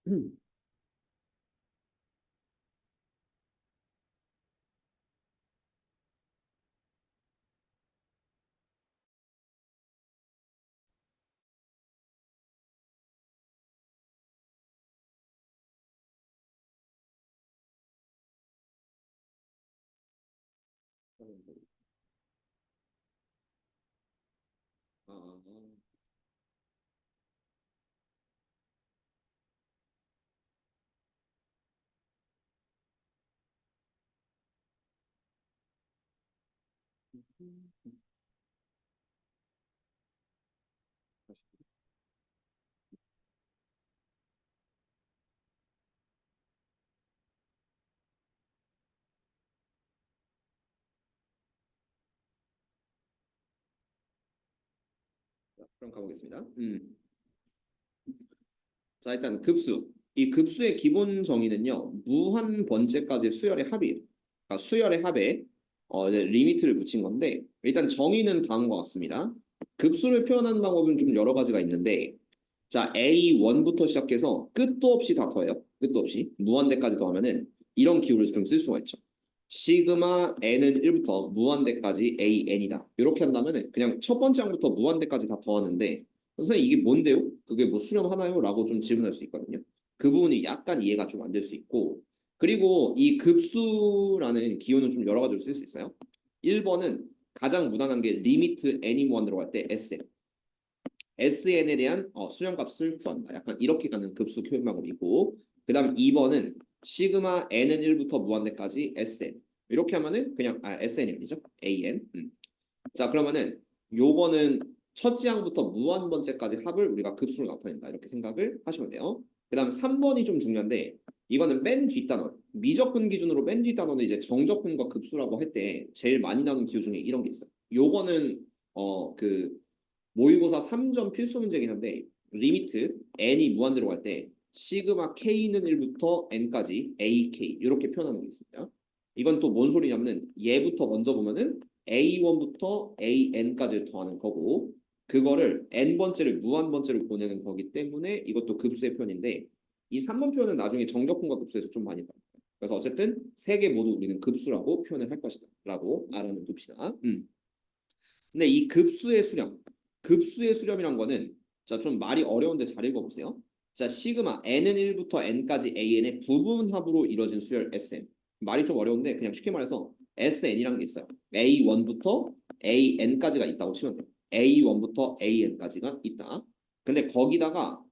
음. 아, 그럼 가보겠습니다. 자, 일단 급수. 이 급수의 기본 정의는요, 무한 번째까지 수열의 합이에요. 그러니까 수열의 합에 이제 리미트를 붙인 건데, 일단 정의는 다음과 같습니다. 급수를 표현하는 방법은 좀 여러 가지가 있는데, 자, A1부터 시작해서 끝도 없이 다 더해요. 끝도 없이. 무한대까지 더하면은 이런 기호를 좀 쓸 수가 있죠. 시그마 n은 1부터 무한대까지 an이다. 이렇게 한다면은 그냥 첫 번째 항부터 무한대까지 다 더하는데 선생님 이게 뭔데요? 그게 뭐 수렴하나요? 라고 좀 질문할 수 있거든요. 그 부분이 약간 이해가 좀 안 될 수 있고 그리고 이 급수라는 기호는 좀 여러 가지로 쓸 수 있어요. 1번은 가장 무난한 게 리미트 n이 무한대로 갈 때 sn. sn에 대한 수렴값을 구한다. 약간 이렇게 가는 급수 표현 방법이고 그 다음 2번은 시그마 n은 1부터 무한대까지 sn. 이렇게 하면은 그냥 sn이 아니죠. an. 자 그러면은 요거는 첫 지항부터 무한번째까지 합을 우리가 급수로 나타낸다. 이렇게 생각을 하시면 돼요. 그 다음 3번이 좀 중요한데 이거는 맨 뒷단원. 미적분 기준으로 맨 뒷단원은 이제 정적분과 급수라고 할 때 제일 많이 나오는 기호 중에 이런 게 있어요. 요거는 그 모의고사 3점 필수 문제긴 한데 리미트 n이 무한대로 갈 때 시그마 k는 1부터 n까지 ak 이렇게 표현하는 게 있습니다. 이건 또 뭔 소리냐면은 얘부터 먼저 보면은 a1부터 an까지를 더하는 거고 그거를 n번째를 무한번째로 보내는 거기 때문에 이것도 급수의 표현인데 이 3번 표현은 나중에 정적분과 급수에서 좀 많이 나와요. 그래서 어쨌든 세 개 모두 우리는 급수라고 표현을 할 것이다 라고 알아는 둡시다. 근데 이 급수의 수렴이란 거는 자 좀 말이 어려운데 잘 읽어보세요. 자 시그마 n은 1부터 n까지 an의 부분합으로 이루어진 수열 Sn. 말이 좀 어려운데 그냥 쉽게 말해서 SN이란 게 있어요. A1부터 AN까지가 있다고 치면 돼요. A1부터 AN까지가 있다. 근데 거기다가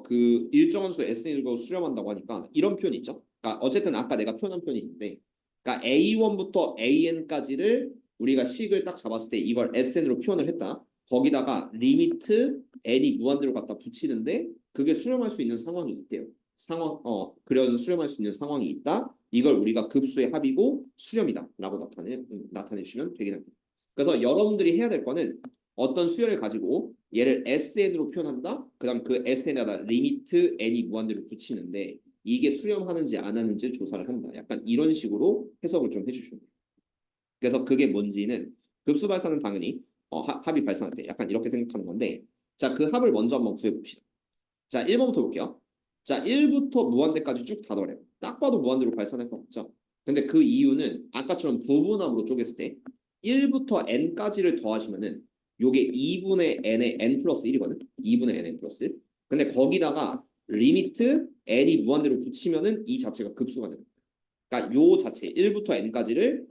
그 일정한 수 SN을 수렴한다고 하니까 이런 표현이 있죠. 그러니까 어쨌든 아까 내가 표현한 표현이 있는데 그러니까 A1부터 AN까지를 우리가 식을 딱 잡았을 때 이걸 SN으로 표현을 했다. 거기다가 리미트 n이 무한대로 갖다 붙이는데 그게 수렴할 수 있는 상황이 있대요. 그런 수렴할 수 있는 상황이 있다. 이걸 우리가 급수의 합이고 수렴이다라고 나타내주시면 되겠습니다. 그래서 여러분들이 해야 될 거는 어떤 수열을 가지고 얘를 SN으로 표현한다. 그다음 그 SN에다 리미트 n이 무한대로 붙이는데 이게 수렴하는지 안 하는지 조사를 한다. 약간 이런 식으로 해석을 좀 해주시면 돼요. 그래서 그게 뭔지는 급수 발산은 당연히 합이 발산할 때 약간 이렇게 생각하는 건데 자, 그 합을 먼저 한번 구해봅시다. 자, 1번부터 볼게요. 자, 1부터 무한대까지 쭉 다 더해요. 딱 봐도 무한대로 발산할 거 없죠. 근데 그 이유는 아까처럼 부분합으로 쪼갰을 때 1부터 n까지를 더하시면은 요게 2분의 n의 n 플러스 1이거든. 2분의 nn 플러스 1. 근데 거기다가 리미트 n이 무한대로 붙이면은 이 자체가 급수가 됩니다. 그러니까 요 자체 1부터 n까지를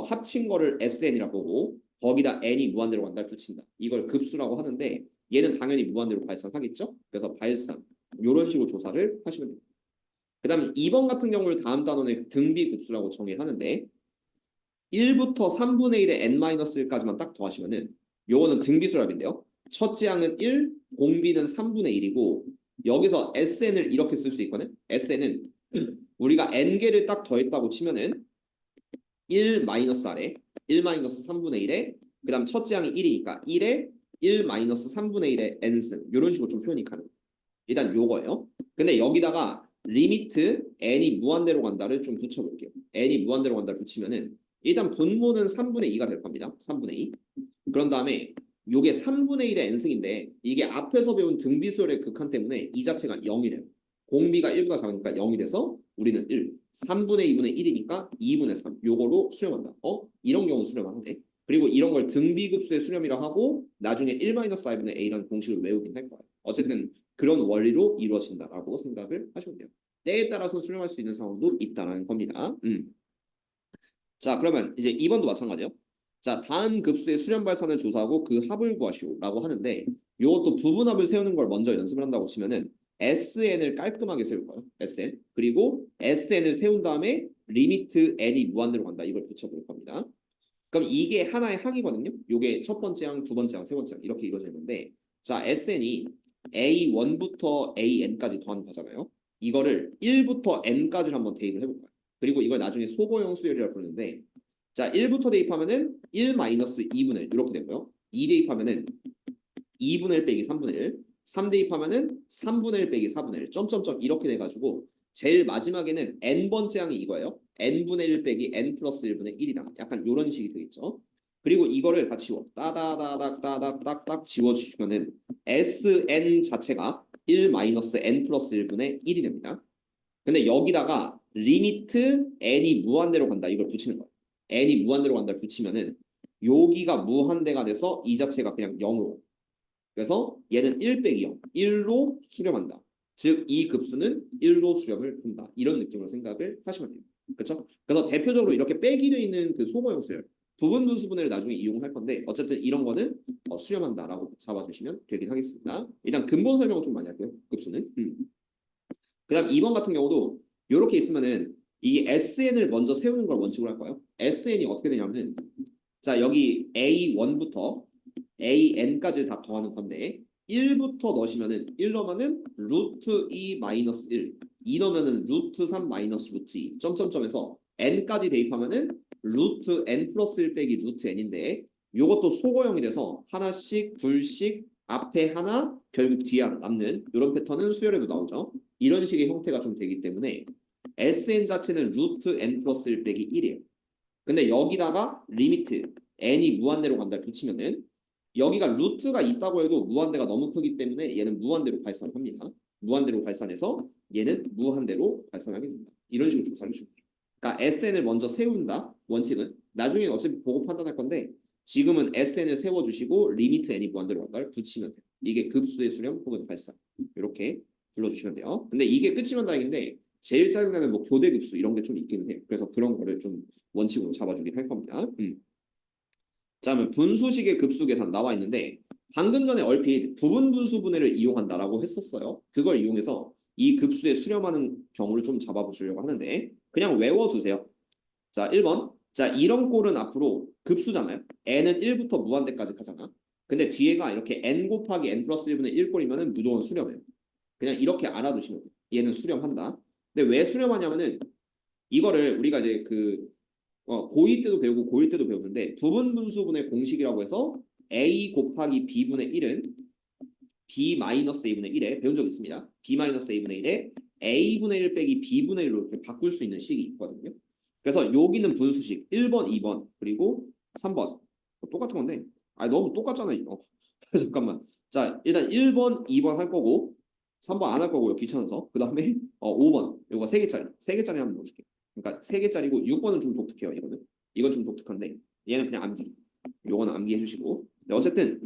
합친 거를 SN이라고 보고 거기다 n이 무한대로 간다를 붙인다. 이걸 급수라고 하는데 얘는 당연히 무한대로 발산하겠죠. 그래서 발산 이런 식으로 조사를 하시면 됩니다. 그 다음에 2번 같은 경우를 다음 단원의 등비급수라고 정의하는데 1부터 3분의 1의 n-1까지만 딱 더하시면은 요거는 등비수랍인데요. 첫째 항은 1, 공비는 3분의 1이고 여기서 SN을 이렇게 쓸 수 있거든. SN은 우리가 n개를 딱 더했다고 치면은 1 마이너스 아래 1 마이너스 3분의 1에 그 다음 첫째 항이 1이니까 1에 1 마이너스 3분의 1의 n승 이런 식으로 좀 표현이 가능. 일단 요거예요. 근데 여기다가 리미트 n이 무한대로 간다를 좀 붙여볼게요. n이 무한대로 간다를 붙이면은 일단 분모는 3분의 2가 될 겁니다. 3분의 2. 그런 다음에 요게 3분의 1의 n승인데 이게 앞에서 배운 등비수열의 극한 때문에 이 자체가 0이 돼요. 공비가 1보다 작으니까 0이 돼서 우리는 1. 3분의 2분의 1이니까 2분의 3. 요거로 수렴한다. 이런 경우 수렴하는데. 그리고 이런 걸 등비급수의 수렴이라 하고 나중에 1-i분의 a라는 공식을 외우긴 할 거예요. 어쨌든 그런 원리로 이루어진다라고 생각을 하시면 돼요. 때에 따라서 수렴할 수 있는 상황도 있다는 겁니다. 자, 그러면 이제 2번도 마찬가지요. 자, 다음 급수의 수렴 발산을 조사하고 그 합을 구하시오라고 하는데 이것도 부분합을 세우는 걸 먼저 연습을 한다고 치면은 SN을 깔끔하게 세울 거예요. SN. 그리고 SN을 세운 다음에 리미트 N이 무한대로 간다. 이걸 붙여볼 겁니다. 그럼 이게 하나의 항이거든요. 이게 첫 번째 항, 두 번째 항, 세 번째 항 이렇게 이루어지는데 자, SN이 A1부터 AN까지 더하는 거잖아요. 이거를 1부터 N까지를 한번 대입을 해볼까요? 그리고 이걸 나중에 소거형 수열이라고 부르는데 자, 1부터 대입하면은 1-2분의 1 이렇게 되고요. 2 대입하면은 2분의 1 빼기 3분의 1, 3 대입하면은 3분의 1 빼기 4분의 1, 점점점 이렇게 돼가지고 제일 마지막에는 n번째 항이 이거예요. n분의 1 빼기 n 플러스 1분의 1이다. 약간 이런 식이 되겠죠. 그리고 이거를 다 지워. 따다다닥 지워주시면은 sn 자체가 1-n 플러스 1분의 1이 됩니다. 근데 여기다가 리미트 n이 무한대로 간다. 이걸 붙이는 거예요. n이 무한대로 간다를 붙이면은 여기가 무한대가 돼서 이 자체가 그냥 0으로. 그래서 얘는 1 빼기 0, 1로 수렴한다. 즉 이 급수는 1로 수렴을 한다. 이런 느낌으로 생각을 하시면 돼요. 그렇죠? 그래서 대표적으로 이렇게 빼기 되어 있는 그 소거형 수열, 부분 분수분해를 나중에 이용할 건데 어쨌든 이런 거는 수렴한다라고 잡아주시면 되긴 하겠습니다. 일단 근본 설명을 좀 많이 할게요. 급수는. 그다음 2번 같은 경우도 이렇게 있으면은 이 SN을 먼저 세우는 걸 원칙으로 할 거예요. SN이 어떻게 되냐면은 자 여기 A1부터 AN까지를 다 더하는 건데 1부터 넣으시면은 1 넣으면은 루트 2 마이너스 1, 2 넣으면은 루트 3 마이너스 루트 2, 점점점에서 n까지 대입하면은 루트 n 플러스 1 빼기 루트 n인데 요것도 소거형이 돼서 하나씩 둘씩 앞에 하나 결국 뒤에 하나 남는 이런 패턴은 수열에도 나오죠. 이런 식의 형태가 좀 되기 때문에 SN 자체는 루트 n 플러스 1 빼기 1이에요. 근데 여기다가 리미트 n이 무한대로 간다 붙이면은 여기가 루트가 있다고 해도 무한대가 너무 크기 때문에 얘는 무한대로 발산합니다. 무한대로 발산해서 얘는 무한대로 발산하게 됩니다. 이런 식으로 조사를 해줍니다. 그러니까 SN을 먼저 세운다. 원칙은. 나중에 어차피 보고 판단할 건데 지금은 SN을 세워주시고 리미트 n이 무한대로 간다를 붙이면 돼요. 이게 급수의 수렴 혹은 발산. 이렇게 불러주시면 돼요. 근데 이게 끝이면 다행인데 제일 짜증나는 뭐 교대 급수 이런 게 좀 있기는 해요. 그래서 그런 거를 좀 원칙으로 잡아주긴 할 겁니다. 자, 그러면 분수식의 급수 계산 나와 있는데 방금 전에 얼핏 부분 분수 분해를 이용한다라고 했었어요. 그걸 이용해서 이 급수에 수렴하는 경우를 좀 잡아보시려고 하는데 그냥 외워두세요. 자, 1번. 자, 이런 꼴은 앞으로 급수잖아요. n은 1부터 무한대까지 가잖아. 근데 뒤에가 이렇게 n 곱하기 n 플러스 1분의 1 꼴이면은 무조건 수렴해요. 그냥 이렇게 알아두시면 돼요. 얘는 수렴한다. 근데 왜 수렴하냐면은 이거를 우리가 이제 고2 때도 배우고 고1 때도 배웠는데 부분 분수분의 공식이라고 해서 a 곱하기 b분의 1은 b 마이너스 a분의 1에 배운 적 있습니다. b 마이너스 a분의 1에 a분의 1 빼기 b분의 1로 이렇게 바꿀 수 있는 식이 있거든요. 그래서 여기는 분수식 1번, 2번 그리고 3번 똑같은 건데 너무 똑같잖아 이거. 잠깐만. 자 일단 1번, 2번 할 거고 3번 안 할 거고요. 귀찮아서. 그 다음에 5번 이거 3개짜리 3개짜리 한번 넣어줄게. 그러니까 3개짜리고 6번은 좀 독특해요. 이건 좀 독특한데 얘는 그냥 암기. 요거는 암기해 주시고. 어쨌든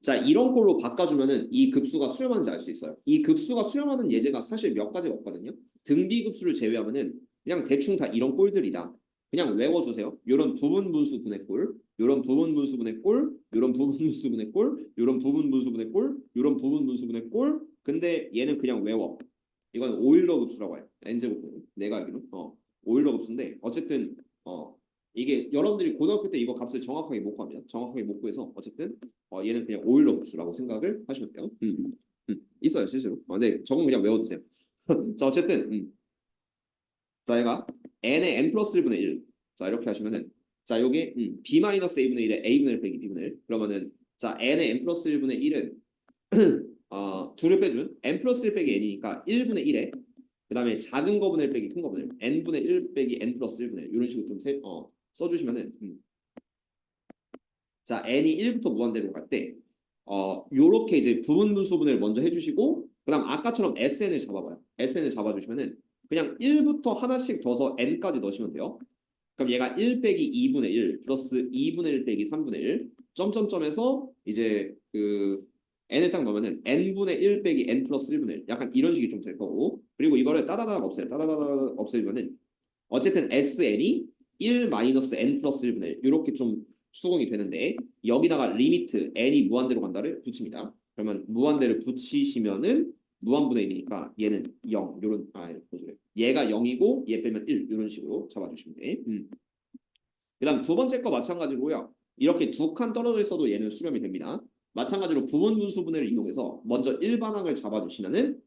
자 이런 걸로 바꿔주면은 이 급수가 수렴하는지 알 수 있어요. 이 급수가 수렴하는 예제가 사실 몇 가지가 없거든요. 등비 급수를 제외하면은 그냥 대충 다 이런 꼴들이다. 그냥 외워주세요. 요런 부분 분수 분의 꼴, 요런 부분 분수 분의 꼴, 요런 부분 분수 분의 꼴, 요런 부분 분수 분의 꼴, 요런 부분 분수 분의 꼴. 근데 얘는 그냥 외워. 이건 오일러 급수라고 해요. n제곱은 내가 알기로 오일러 급수인데 어쨌든 이게 여러분들이 고등학교 때 이거 값을 정확하게 못 구합니다. 정확하게 못 구해서 어쨌든 얘는 그냥 오일러 급수라고 생각을 하시면 돼요. 있어요 실제로. 네, 저건 그냥 외워두세요. 자 어쨌든 자 얘가 n의 n 플러스 1분의 1. 자 이렇게 하시면은 자 여기 b 마이너스 a분의 1에 a분의 1 빼기 b분의 1. 그러면은 자 n의 n 플러스 1분의 1은 둘을 빼준 n 플러스 1 빼기 n이니까 1분의 1에 그 다음에 작은 거분의 1 빼기 큰 거분의 1 n분의 1 빼기 n 플러스 1분의 1 이런 식으로 좀 써주시면은 자 n이 1부터 무한대로 갈 때 요렇게 이제 부분 분수분해를 먼저 해주시고 그다음 아까처럼 SN을 잡아봐요. SN을 잡아주시면은 그냥 1부터 하나씩 더서 n까지 넣으시면 돼요. 그럼 얘가 1 빼기 2분의 1 플러스 2분의 1 빼기 3분의 1 점점점에서 이제 그 n을 딱 넣으면은 n분의 1 빼기 n 플러스 1분의 1 약간 이런 식이 좀 될 거고 그리고 이거를 따다다닥 없애요. 따다다닥 없애면은 어쨌든 SN이 1 마이너스 n 플러스 1분의 1 이렇게 좀 수긍이 되는데 여기다가 리미트 n이 무한대로 간다를 붙입니다. 그러면 무한대를 붙이시면은 무한분의 1이니까 얘는 0 요런 얘가 0이고 얘 빼면 1 이런 식으로 잡아주시면 돼. 그다음 두 번째 거 마찬가지로요. 이렇게 두 칸 떨어져 있어도 얘는 수렴이 됩니다. 마찬가지로 부분 분수분해를 이용해서 먼저 일반항을 잡아주시면은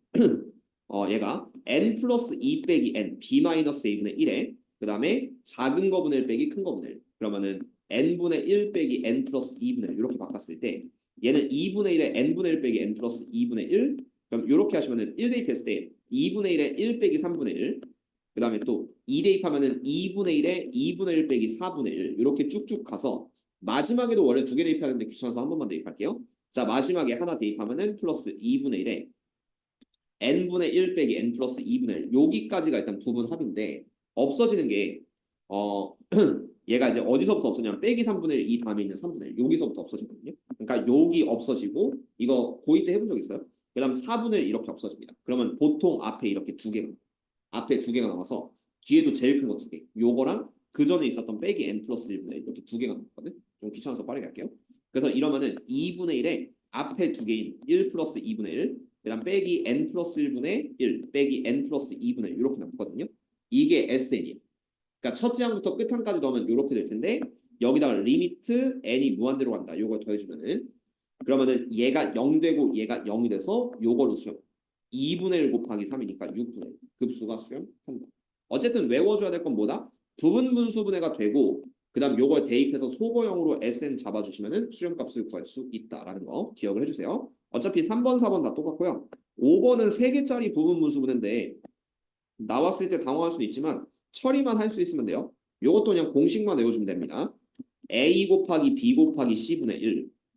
얘가 n 플러스 2 빼기 n b 마이너스 a분의 1에 그 다음에 작은 거분의 1 빼기 큰 거분의 1 그러면은 n분의 1 빼기 n 플러스 2분의 1 이렇게 바꿨을 때 얘는 2분의 1에 n분의 1 빼기 n 플러스 2분의 1 그럼 이렇게 하시면은 1 대입했을 때 2분의 1에 1 빼기 3분의 1 그 다음에 또 2 대입하면은 2분의 1에 2분의 1 빼기 4분의 1 이렇게 쭉쭉 가서 마지막에도 원래 두 개 대입하는데 귀찮아서 한 번만 대입할게요. 자 마지막에 하나 대입하면은 플러스 2분의 1에 n분의 1 빼기 n 플러스 2분의 1 여기까지가 일단 부분 합인데 없어지는 게 얘가 이제 어디서부터 없어지냐면 빼기 3분의 1 이 다음에 있는 3분의 1 여기서부터 없어지거든요. 그러니까 여기 없어지고 이거 고2 때 해본 적 있어요? 그 다음 4분의 1 이렇게 없어집니다. 그러면 보통 앞에 이렇게 앞에 두 개가 남아서 뒤에도 제일 큰 거 두 개 요거랑 그 전에 있었던 빼기 n 플러스 1분의 1 이렇게 두 개가 남았거든. 좀 귀찮아서 빠르게 할게요. 그래서 이러면은 2분의 1에 앞에 두 개인 1 플러스 2분의 1 그다음 빼기 n 플러스 1분의 1 빼기 n 플러스 2분의 1 이렇게 남거든요. 이게 SN이에요. 그러니까 첫째 항부터 끝항까지 넣으면 이렇게 될 텐데 여기다가 리미트 n이 무한대로 간다. 요걸 더해주면은 그러면은 얘가 0 되고 얘가 0이 돼서 요거로 수렴. 2분의 1 곱하기 3이니까 6분의 1 급수가 수렴한다. 어쨌든 외워줘야 될 건 뭐다? 부분 분수분해가 되고 그다음 요걸 대입해서 소거형으로 SN 잡아주시면은 수렴값을 구할 수 있다라는 거 기억을 해주세요. 어차피 3번, 4번 다 똑같고요. 5번은 3개짜리 부분 분수분해인데 나왔을 때 당황할 수도 있지만 처리만 할 수 있으면 돼요. 요것도 그냥 공식만 외워주면 됩니다. a 곱하기 b 곱하기 c분의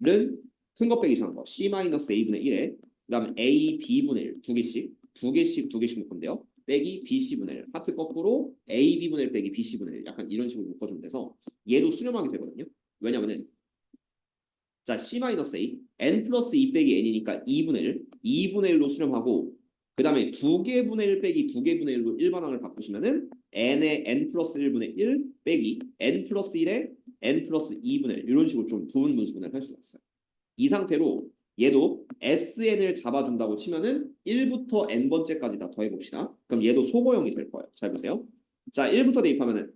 1은 큰 거 빼기 작은 거 c-a분의 1에 그 다음에 a, b분의 1 두 개씩 묶을 건데요. 빼기 bc분의 1 하트 거꾸로 a, b분의 1 빼기 bc분의 1 약간 이런 식으로 묶어주면 돼서 얘도 수렴하게 되거든요. 왜냐면은 자 c-a n 플러스 2 빼기 n이니까 2분의 1로 수렴하고 그 다음에 2개분의 1 빼기 2개분의 1로 일반항을 바꾸시면은 n의 n 플러스 1분의 1 빼기 n 플러스 1에 n 플러스 2분의 1 이런 식으로 좀 부분 분수분해를 할 수가 있어요. 이 상태로 얘도 SN을 잡아준다고 치면은 1부터 n번째까지 다 더해봅시다. 그럼 얘도 소거형이 될 거예요. 잘 보세요. 자 1부터 대입하면은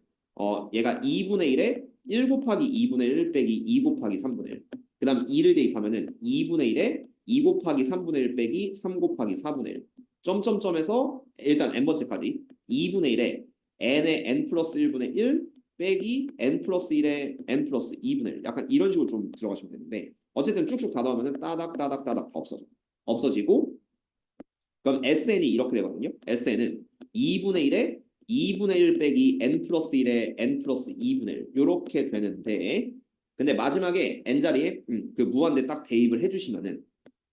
얘가 2분의 1에 1 곱하기 2분의 1 빼기 2 곱하기 3분의 1. 그 다음 2를 대입하면은 2분의 1에 2 곱하기 3분의 1 빼기 3 곱하기 4분의 1. 점점점에서 일단 n번째까지 2분의 1에 n의 n 플러스 1분의 1 빼기 n 플러스 1에 n 플러스 2분의 1. 약간 이런 식으로 좀 들어가시면 되는데 어쨌든 쭉쭉 다 더하면은 따닥따닥따닥 다 없어지고 그럼 SN이 이렇게 되거든요. SN은 2분의 1에 2분의 1 빼기 n 플러스 1에 n 플러스 2분의 1 이렇게 되는데 근데 마지막에 n 자리에 그 무한대 딱 대입을 해주시면은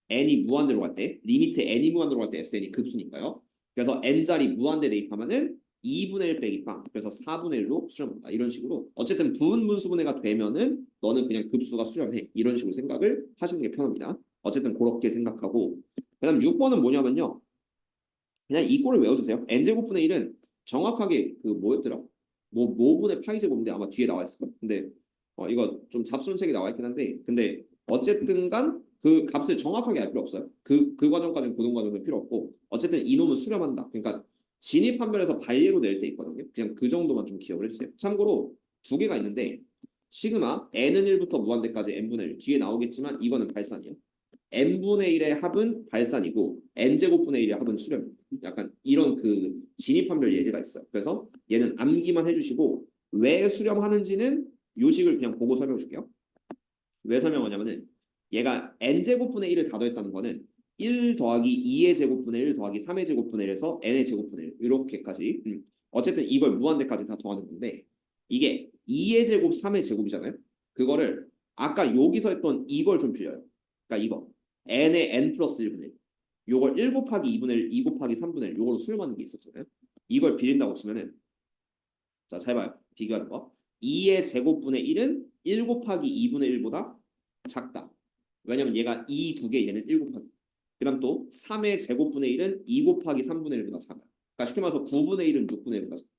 n이 무한대로 갈 때 리미트 n이 무한대로 갈 때 SN이 급수니까요. 그래서 n 자리 무한대 대입하면은 2분의 1 빼기 빵 그래서 4분의 1로 수렴한다. 이런 식으로 어쨌든 부분 분수분해가 되면은 너는 그냥 급수가 수렴해. 이런 식으로 생각을 하시는 게 편합니다. 어쨌든 그렇게 생각하고 그 다음 6번은 뭐냐면요. 그냥 이 꼴을 외워주세요. n제곱분의 1은 정확하게 그 뭐였더라? 모분의 파이제곱인데 아마 뒤에 나와 있을 거예요. 근데 이거 좀 잡순책이 나와 있긴 한데 근데 어쨌든 간 그 값을 정확하게 알 필요 없어요. 그 과정까지는 고등 과정은 필요 없고 어쨌든 이놈은 수렴한다. 그러니까 진입 판별에서 반례로 낼 때 있거든요. 그냥 그 정도만 좀 기억을 해주세요. 참고로 두 개가 있는데 시그마 n은 1부터 무한대까지 n분의 1 뒤에 나오겠지만 이거는 발산이에요. n분의 1의 합은 발산이고 n제곱분의 1의 합은 수렴. 약간 이런 그 진입 판별 예제가 있어요. 그래서 얘는 암기만 해주시고 왜 수렴하는지는 요식을 그냥 보고 설명해 줄게요. 왜 설명하냐면은 얘가 n제곱분의 1을 다 더했다는 거는 1 더하기 2의 제곱분의 1 더하기 3의 제곱분의 1에서 n의 제곱분의 1 이렇게까지 어쨌든 이걸 무한대까지 다 더하는 건데 이게 2의 제곱 3의 제곱이잖아요. 그거를 아까 여기서 했던 이걸 좀 빌려요. 그러니까 이거 n의 n 플러스 1분의 1 요걸 1 곱하기 2분의 1, 2 곱하기 3분의 1 요걸로 수렴하는 게 있었잖아요. 이걸 비린다고 치면은 자, 잘 봐요. 비교하는 거. 2의 제곱분의 1은 1 곱하기 2분의 1보다 작다. 왜냐면 얘가 2 두 개, 얘는 1 곱하기. 그 다음 또 3의 제곱분의 1은 2 곱하기 3분의 1보다 작아요. 그러니까 쉽게 말해서 9분의 1은 6분의 1보다 작다.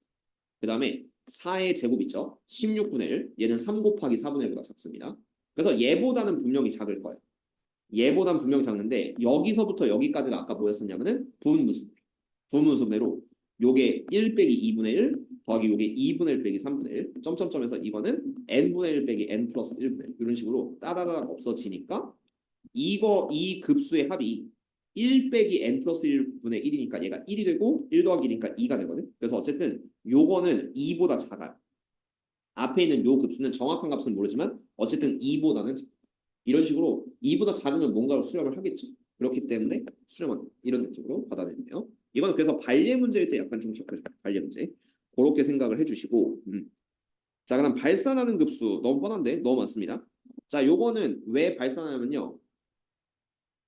그 다음에 4의 제곱 있죠. 16분의 1. 얘는 3 곱하기 4분의 1보다 작습니다. 그래서 얘보다는 분명히 작을 거예요. 얘보다는 분명히 작는데 여기서부터 여기까지가 아까 뭐였었냐면은 부분분수. 부분분수대로 요게 1 빼기 2분의 1 더하기 요게 2분의 1 빼기 3분의 1 점점점에서 이거는 n분의 1 빼기 n 플러스 1분의 1 이런 식으로 따다닥 없어지니까 이 급수의 합이 1 빼기 n 플러스 1분의 1이니까 얘가 1이 되고 1 더하기 1이니까 2가 되거든. 그래서 어쨌든 요거는 2보다 작아요. 앞에 있는 요 급수는 정확한 값은 모르지만 어쨌든 2보다는 이런 식으로 2보다 작으면 뭔가로 수렴을 하겠죠. 그렇기 때문에 수렴한 이런 느낌으로 받아내네요. 이건 그래서 발예 문제일 때 약간 좀 기억해줘요. 발예 문제. 그렇게 생각을 해주시고 자, 그다음 발산하는 급수 너무 뻔한데 너무 많습니다. 자, 요거는 왜 발산하냐면요.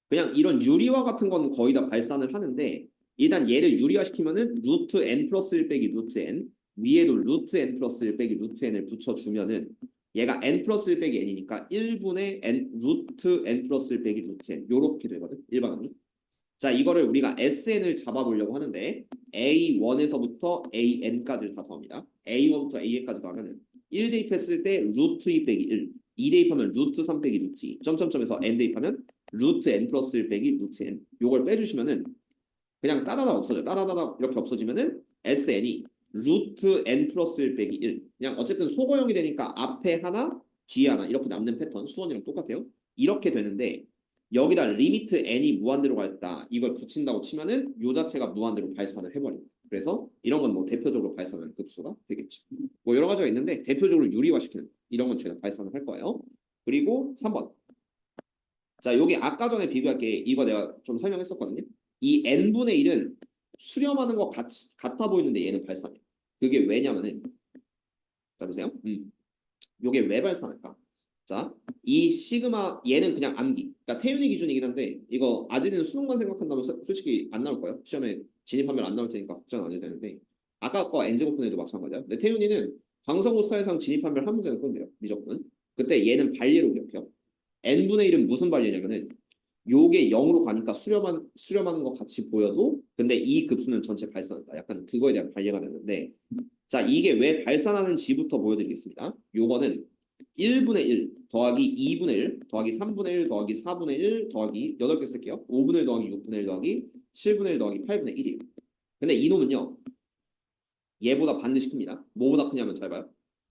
그냥 이런 유리화 같은 건 거의 다 발산을 하는데 일단 얘를 유리화시키면은 루트 n 플러스 1 빼기 루트 n 위에도 루트 n 플러스 1 빼기 루트 n을 붙여주면은 얘가 n 플러스 1 빼기 n이니까 1분의 n 루트 n 플러스 1 빼기 루트 n 요렇게 되거든. 일반항이. 자, 이거를 우리가 SN을 잡아보려고 하는데 A1에서부터 AN까지를 다 더합니다. A1부터 AN까지 더하면 1 대입했을 때 루트 2 빼기 1, 2 대입하면 루트 3 빼기 루트 2, 점점점에서 N 대입하면 루트 N 플러스 1 빼기 루트 N. 요걸 빼주시면은 그냥 따다다 없어져요. 따다다다 이렇게 없어지면은 SN이 루트 N 플러스 1 빼기 1. 그냥 어쨌든 소거형이 되니까 앞에 하나, 뒤에 하나 이렇게 남는 패턴 수원이랑 똑같아요. 이렇게 되는데 여기다 리미트 n이 무한대로 갔다 이걸 붙인다고 치면은 요 자체가 무한대로 발산을 해버립니다. 그래서 이런 건 뭐 대표적으로 발산하는 급수가 되겠죠. 뭐 여러 가지가 있는데 대표적으로 유리화시키는 이런 건 저희가 발산을 할 거예요. 그리고 3번. 자, 여기 아까 전에 비교할게. 이거 내가 좀 설명했었거든요. 이 n분의 1은 수렴하는 것 같아 보이는데 얘는 발산이에요. 그게 왜냐면은 자 보세요. 요게 왜 발산할까? 자, 이 시그마 얘는 그냥 암기. 그러니까 태윤이 기준이긴 한데 이거 아직은 수능만 생각한다면 솔직히 안 나올 거예요. 시험에 진입하면 안 나올 테니까 걱정 안 해도 되는데 아까 거 n제곱분에도 마찬가지야. 근데 태윤이는 광성고사에상 진입하면 한 문제는 꼰대요. 무조건. 그때 얘는 발예로 기억해요. n분의 1은 무슨 발예냐면은 요게 0으로 가니까 수렴하는 것 같이 보여도 근데 이 급수는 전체 발산한다. 약간 그거에 대한 발예가 되는데 자, 이게 왜 발산하는지부터 보여드리겠습니다. 요거는 1분의 1 더하기 2분의 1 더하기 3분의 1 더하기 4분의 1 더하기 8개 쓸게요. 5분의 1 더하기 6분의 1 더하기 7분의 1 더하기 8분의 1이에요. 근데 이놈은요. 얘보다 반드시 큽니다. 뭐보다 크냐면 잘 봐요.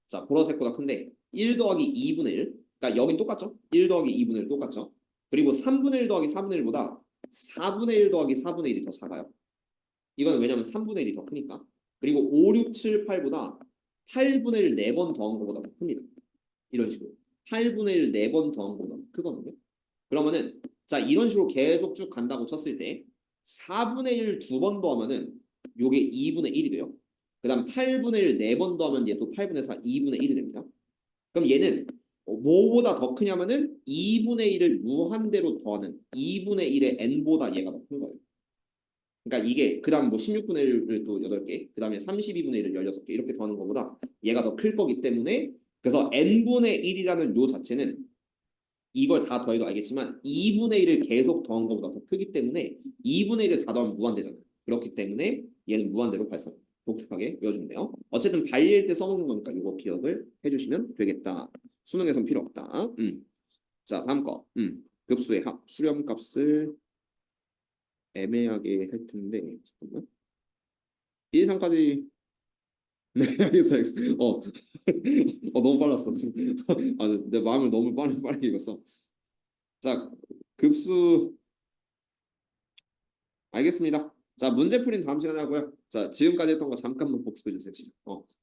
자, 보라색보다 큰데 1 더하기 2분의 1 그러니까 여긴 똑같죠? 1 더하기 2분의 1 똑같죠? 그리고 3분의 1 더하기 4분의 1보다 4분의 1 더하기 4분의 1이 더 작아요. 이건 왜냐면 3분의 1이 더 크니까. 그리고 5, 6, 7, 8보다 8분의 1 4번 더한 것보다 더 큽니다. 이런 식으로 8분의 1 4번 더한 것보다 더 크거든요. 그러면은 자 이런 식으로 계속 쭉 간다고 쳤을 때 4분의 1 2번 더하면은 요게 2분의 1이 돼요. 그 다음 8분의 1 4번 더하면 얘도 8분의 4 2분의 1이 됩니다. 그럼 얘는 뭐보다 더 크냐면은 2분의 1을 무한대로 더하는 2분의 1의 n보다 얘가 더 큰 거예요. 그러니까 이게 그 다음 뭐 16분의 1을 또 8개 그 다음에 32분의 1을 16개 이렇게 더하는 것보다 얘가 더 클 거기 때문에 그래서 n분의 1이라는 요 자체는 이걸 다 더해도 알겠지만 2분의 1을 계속 더한 것보다 더 크기 때문에 2분의 1을 다 더하면 무한대잖아요. 그렇기 때문에 얘는 무한대로 발산. 독특하게 외워주면 돼요. 어쨌든 발리일 때 써먹는 거니까 이거 기억을 해주시면 되겠다. 수능에선 필요 없다. 자, 다음 거. 급수의 합. 수렴값을 애매하게 할 텐데 잠깐만. 1, 3까지 네, 알겠어, 알겠어. 너무 빨랐어. 아, 내 마음을 너무 빠르게 읽었어. 자, 급수 알겠습니다. 자, 문제풀이는 다음 시간에 하고요. 자, 지금까지 했던 거 잠깐만 복습해 주세요.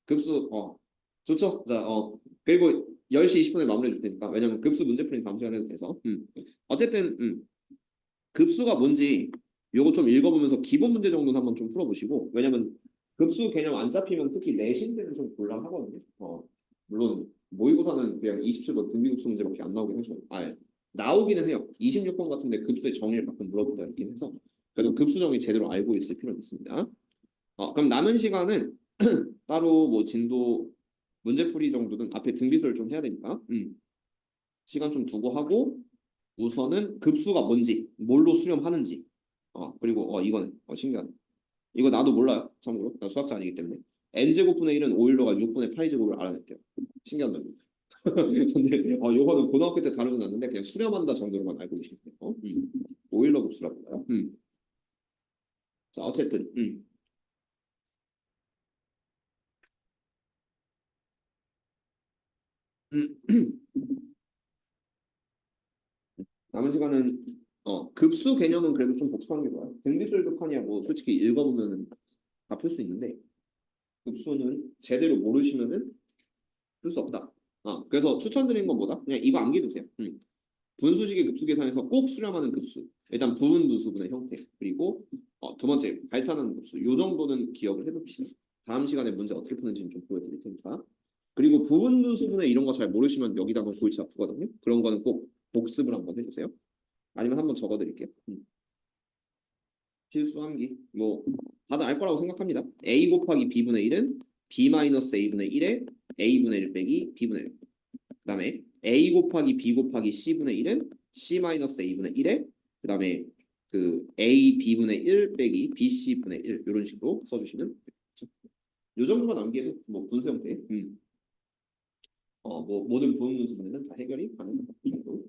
급수 좋죠? 자, 그리고 10시 20분에 마무리해 줄 테니까. 왜냐면 급수 문제풀이는 다음 시간에 해도 돼서. 어쨌든 급수가 뭔지 요거 좀 읽어보면서 기본 문제 정도는 한번 좀 풀어보시고 왜냐면 급수 개념 안 잡히면 특히 내신들은 좀 곤란하거든요. 물론 모의고사는 그냥 27번 등비급수 문제밖에 안 나오긴 하지만 나오기는 해요. 26번 같은데 급수의 정의를 가끔 물어볼 때가 있긴 해서 그래도 급수 정의 제대로 알고 있을 필요는 있습니다. 그럼 남은 시간은 따로 뭐 진도 문제풀이 정도는 앞에 등비수를 좀 해야 되니까 시간 좀 두고 하고 우선은 급수가 뭔지 뭘로 수렴하는지 그리고 이거는 신기하네. 이거 나도 몰라요. 참고로 나 수학자 아니기 때문에 n제곱분의 1은 오일러가 6분의 파이제곱을 알아냈대요. 신기한 놈입니다. 근데 요거는 고등학교 때 다루진 않는데 그냥 수렴한다 정도로만 알고 계시면 돼요. 오일러 급수라고 해요. 자 어쨌든 남은 시간은 급수 개념은 그래도 좀 복잡한 게 좋아요. 등비수열 극한이야 뭐 솔직히 읽어보면은 다 풀 수 있는데 급수는 제대로 모르시면은 풀 수 없다. 그래서 추천드리는 건 뭐다? 그냥 이거 암기두세요. 분수식의 급수 계산에서 꼭 수렴하는 급수. 일단 부분 분수분의 형태. 그리고 두 번째 발산하는 급수. 요 정도는 기억을 해둡시다. 다음 시간에 문제 어떻게 푸는지는 좀 보여드릴 테니까. 그리고 부분 분수분해 이런 거 잘 모르시면 여기다가 골치 아프거든요. 그런 거는 꼭 복습을 한번 해주세요. 아니면 한번 적어드릴게요. 필수 암기. 뭐 다들 알 거라고 생각합니다. a 곱하기 b분의 1은 b 마이너스 a분의 1에 a분의 1 빼기 b분의 1. 그다음에 a 곱하기 b 곱하기 c분의 1은 c 마이너스 a분의 1에 그다음에 그 a b분의 1 빼기 bc분의 1 이런 식으로 써주시면 되죠. 요 정도만 암기해도 뭐 분수 형태 뭐 모든 부분 분수분해는 다 해결이 가능한 정도.